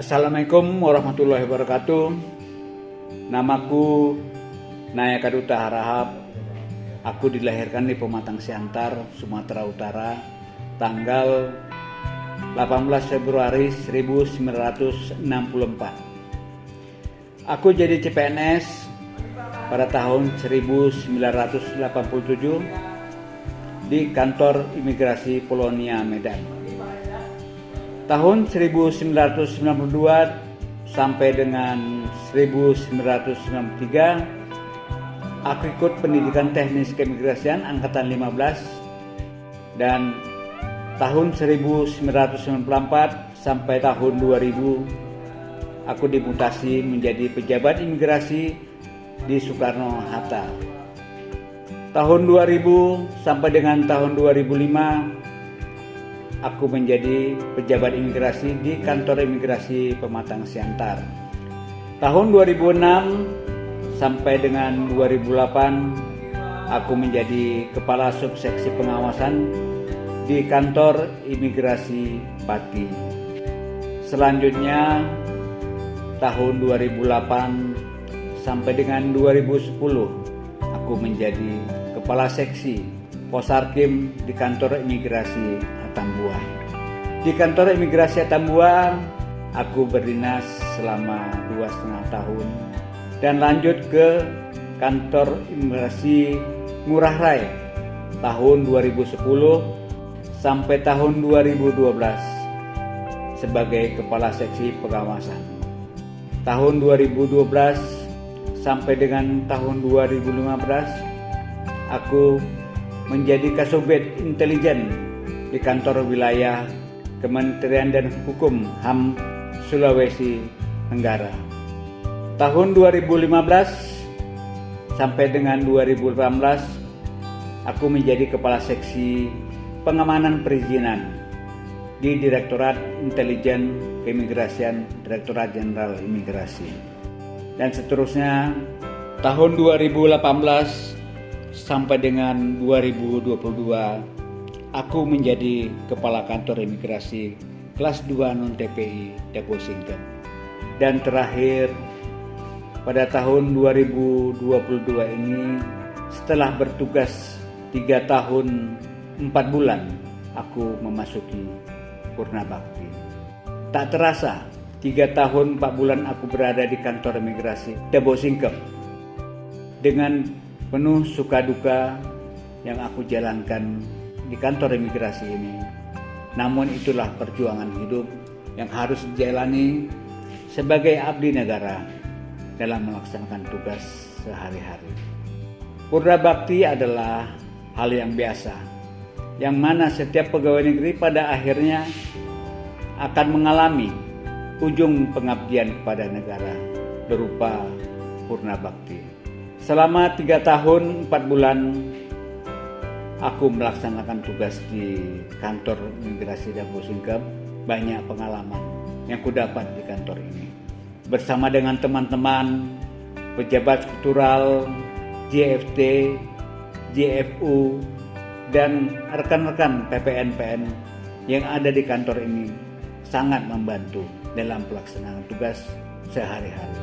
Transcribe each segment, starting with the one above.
Assalamualaikum warahmatullahi wabarakatuh. Namaku Naya Kaduta Harahap. Aku dilahirkan di Pematang Siantar, Sumatera Utara, tanggal 18 Februari 1964. Aku jadi CPNS pada tahun 1987 di kantor imigrasi Polonia Medan. Tahun 1992 sampai dengan 1993 aku ikut pendidikan teknis keimigrasian angkatan 15, dan tahun 1994 sampai tahun 2000 aku dimutasi menjadi pejabat imigrasi di Soekarno-Hatta. Tahun 2000 sampai dengan tahun 2005 aku menjadi pejabat imigrasi di kantor imigrasi Pematang Siantar. Tahun 2006 sampai dengan 2008 aku menjadi kepala subseksi pengawasan di kantor imigrasi Pati. Selanjutnya tahun 2008 sampai dengan 2010 aku menjadi kepala seksi Posarkim di kantor imigrasi Atambua. Di kantor imigrasi Atambua aku berdinas selama 2,5 tahun dan lanjut ke kantor imigrasi Ngurah Rai tahun 2010 sampai tahun 2012 sebagai kepala seksi pengawasan. Tahun 2012 sampai dengan tahun 2015 aku menjadi Kasubed Intelijen di kantor wilayah Kementerian dan Hukum HAM Sulawesi Tenggara. Tahun 2015 sampai dengan 2018 aku menjadi kepala seksi pengamanan perizinan di Direktorat Intelijen Keimigrasian Direktorat Jenderal Imigrasi. Dan seterusnya tahun 2018 sampai dengan 2022 aku menjadi kepala kantor imigrasi kelas 2 non-TPI Depo Singkep. Dan terakhir pada tahun 2022 ini setelah bertugas 3 tahun 4 bulan aku memasuki Purna Bakti. Tak terasa 3 tahun 4 bulan aku berada di kantor imigrasi Depo Singkep dengan penuh suka duka yang aku jalankan di kantor imigrasi ini. Namun itulah perjuangan hidup yang harus dijalani sebagai abdi negara dalam melaksanakan tugas sehari-hari. Purna Bakti adalah hal yang biasa, yang mana setiap pegawai negeri pada akhirnya akan mengalami ujung pengabdian kepada negara berupa Purna Bakti. Selama 3 tahun 4 bulan aku melaksanakan tugas di kantor imigrasi Depo Singkep. Banyak pengalaman yang kudapat di kantor ini. Bersama dengan teman-teman pejabat struktural, JFT, JFU, dan rekan-rekan PPN-PN yang ada di kantor ini sangat membantu dalam pelaksanaan tugas sehari-hari.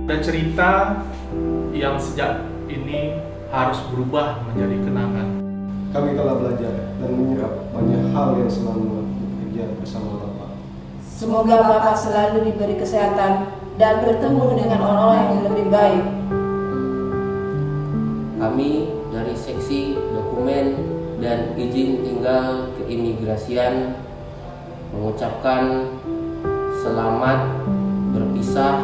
Dan cerita yang sejak ini harus berubah menjadi kenangan. Kami telah belajar dan menyerap banyak hal yang selama bekerja bersama Bapak. Semoga Bapak selalu diberi kesehatan dan bertemu dengan orang-orang yang lebih baik. Kami dari Seksi Dokumen dan Izin Tinggal Keimigrasian mengucapkan selamat berpisah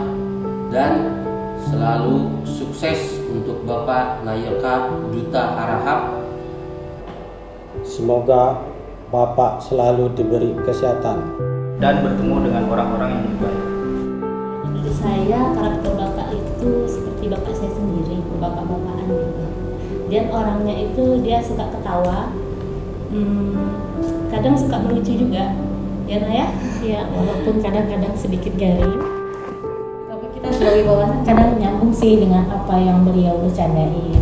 dan selalu sukses untuk Bapak Naya Kaduta Harahap. Semoga Bapak selalu diberi kesehatan dan bertemu dengan orang-orang yang lebih baik. Menurut saya karakter bapak itu seperti bapak saya sendiri, bapak-bapakan gitu. Dan orangnya itu dia suka ketawa, kadang suka melucu juga, ya Naya? Ya, walaupun kadang-kadang sedikit garing. Tapi kita sebagai bawahan kadang nyambung sih dengan apa yang beliau bercandain.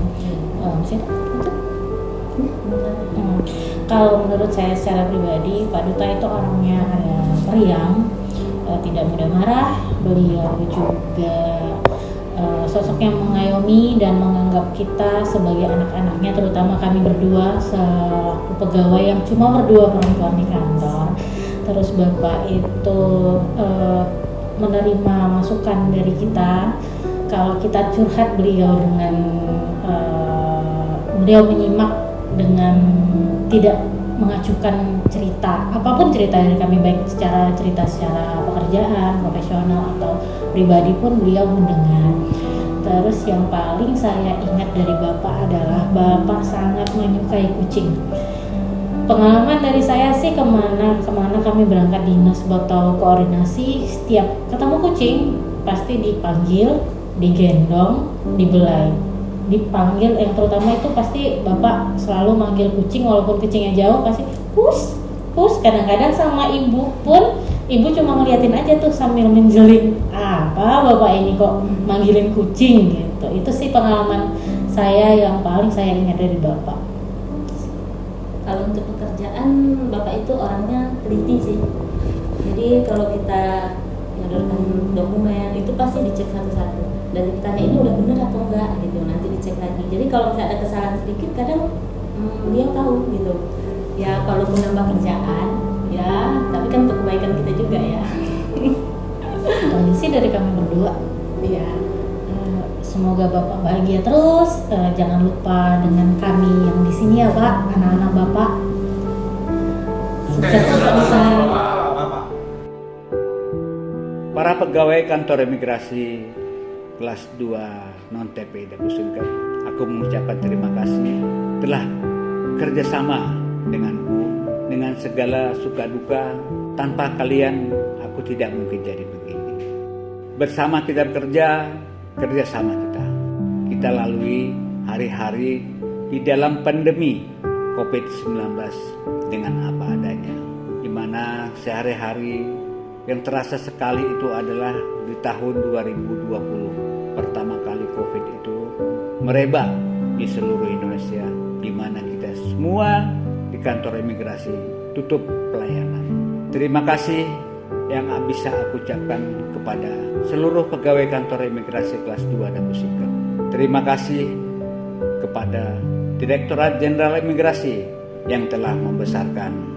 Kalau menurut saya secara pribadi, Pak Duta itu orangnya periang, tidak mudah marah. Beliau juga sosok yang mengayomi dan menganggap kita sebagai anak-anaknya, terutama kami berdua selaku pegawai yang cuma berdua perempuan di kantor. Terus Bapak itu menerima masukan dari kita. Kalau kita curhat, beliau menyimak dengan tidak mengacukan cerita, apapun cerita dari kami, baik secara pekerjaan, profesional atau pribadi pun beliau mendengar. Terus yang paling saya ingat dari Bapak adalah Bapak sangat menyukai kucing. Pengalaman dari saya sih, kemana kami berangkat dinas atau koordinasi, setiap ketemu kucing pasti dipanggil, digendong, dibelai. Dipanggil, yang terutama itu pasti Bapak selalu manggil kucing, walaupun kucingnya jauh pasti pus. Kadang-kadang sama ibu pun, ibu cuma ngeliatin aja tuh sambil menjeling, apa Bapak ini kok manggilin kucing gitu. Itu sih pengalaman saya yang paling saya ingat dari Bapak. Kalau untuk pekerjaan, Bapak itu orangnya teliti sih. Jadi kalau kita menyodorkan dokumen itu pasti dicek satu-satu. Dan ditanya ini udah bener atau enggak gitu, nanti dicek lagi. Jadi kalau misalnya ada kesalahan sedikit, kadang dia tahu gitu. Ya kalaupun nambah kerjaan, ya tapi kan untuk kebaikan kita juga ya. Itu sih dari kami berdua. Iya. Semoga Bapak bahagia terus. Jangan lupa dengan kami yang di sini ya Pak, anak-anak Bapak. Sukses terus. Para pegawai kantor imigrasi kelas 2 non-TP Dapu Singkep, aku mengucapkan terima kasih telah kerjasama denganku dengan segala suka duka. Tanpa kalian aku tidak mungkin jadi begini. Bersama kita bekerja, kerjasama kita lalui hari-hari di dalam pandemi COVID-19 dengan apa adanya, di mana sehari-hari yang terasa sekali itu adalah di tahun 2020. Pertama kali COVID itu merebak di seluruh Indonesia, di mana kita semua di kantor imigrasi tutup pelayanan. Terima kasih yang bisa aku ucapkan kepada seluruh pegawai kantor imigrasi kelas 2 Dapu Singkep. Terima kasih kepada Direktorat Jenderal Imigrasi yang telah membesarkan